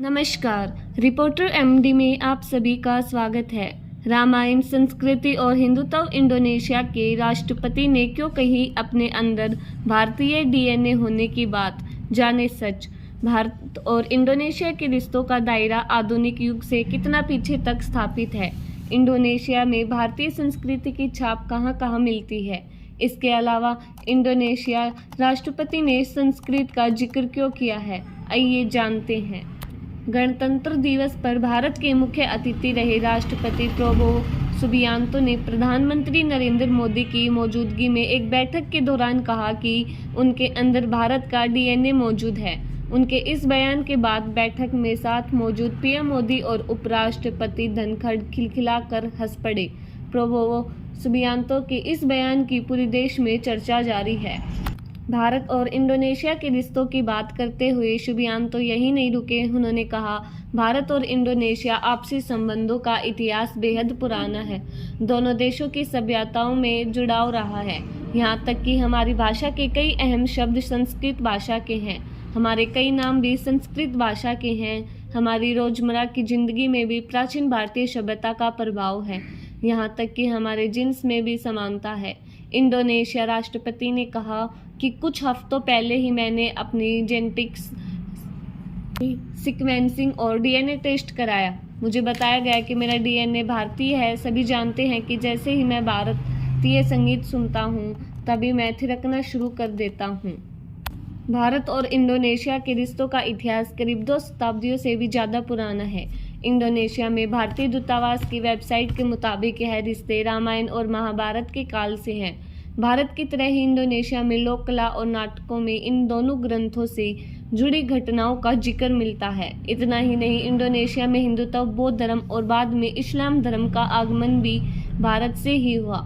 नमस्कार, reporter MD में आप सभी का स्वागत है। रामायण, संस्कृति और हिंदुत्व। इंडोनेशिया के राष्ट्रपति ने क्यों कही अपने अंदर भारतीय डीएनए होने की बात, जाने सच। भारत और इंडोनेशिया के रिश्तों का दायरा आधुनिक युग से कितना पीछे तक स्थापित है। इंडोनेशिया में भारतीय संस्कृति की छाप कहाँ कहाँ मिलती है। इसके अलावा इंडोनेशिया राष्ट्रपति ने संस्कृत का जिक्र क्यों किया है, आइए जानते हैं। गणतंत्र दिवस पर भारत के मुख्य अतिथि रहे राष्ट्रपति प्रबोवो सुबियांतो ने प्रधानमंत्री नरेंद्र मोदी की मौजूदगी में एक बैठक के दौरान कहा कि उनके अंदर भारत का डीएनए मौजूद है। उनके इस बयान के बाद बैठक में साथ मौजूद पीएम मोदी और उपराष्ट्रपति धनखड़ खिलखिलाकर हंस पड़े। प्रबोवो सुबियांतो के इस बयान की पूरे देश में चर्चा जारी है। भारत और इंडोनेशिया के रिश्तों की बात करते हुए सुबियांतो यही नहीं रुके। उन्होंने कहा, भारत और इंडोनेशिया आपसी संबंधों का इतिहास बेहद पुराना है। दोनों देशों की सभ्यताओं में जुड़ाव रहा है। यहाँ तक कि हमारी भाषा के कई अहम शब्द संस्कृत भाषा के हैं। हमारे कई नाम भी संस्कृत भाषा के हैं। हमारी रोजमर्रा की जिंदगी में भी प्राचीन भारतीय सभ्यता का प्रभाव है। यहाँ तक कि हमारे जिन्स में भी समानता है। इंडोनेशिया राष्ट्रपति ने कहा कि कुछ हफ्तों पहले ही मैंने अपनी जेनेटिक्स सीक्वेंसिंग और डीएनए टेस्ट कराया। मुझे बताया गया कि मेरा डीएनए भारतीय है। सभी जानते हैं कि जैसे ही मैं भारतीय संगीत सुनता हूँ तभी मैं थिरकना शुरू कर देता हूँ। भारत और इंडोनेशिया के रिश्तों का इतिहास करीब 2 शताब्दियों से भी ज़्यादा पुराना है। इंडोनेशिया में भारतीय दूतावास की वेबसाइट के मुताबिक यह रिश्ते रामायण और महाभारत के काल से हैं। भारत की तरह ही इंडोनेशिया में लोक कला और नाटकों में इन दोनों ग्रंथों से जुड़ी घटनाओं का जिक्र मिलता है। इतना ही नहीं, इंडोनेशिया में हिंदुत्व, बौद्ध धर्म और बाद में इस्लाम धर्म का आगमन भी भारत से ही हुआ।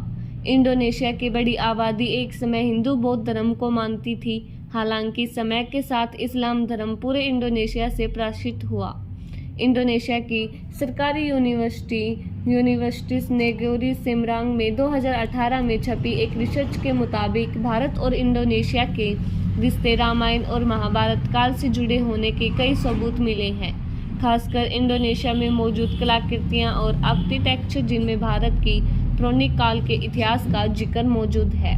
इंडोनेशिया की बड़ी आबादी एक समय हिंदू बौद्ध धर्म को मानती थी। हालांकि समय के साथ इस्लाम धर्म पूरे इंडोनेशिया से प्रसारित हुआ। इंडोनेशिया की सरकारी यूनिवर्सिटीज नेगोरी सेमरांग में 2018 में छपी एक रिसर्च के मुताबिक भारत और इंडोनेशिया के रिश्ते रामायण और महाभारत काल से जुड़े होने के कई सबूत मिले हैं। खासकर इंडोनेशिया में मौजूद कलाकृतियाँ और आर्किटेक्चर जिनमें भारत की पौराणिक काल के इतिहास का जिक्र मौजूद है।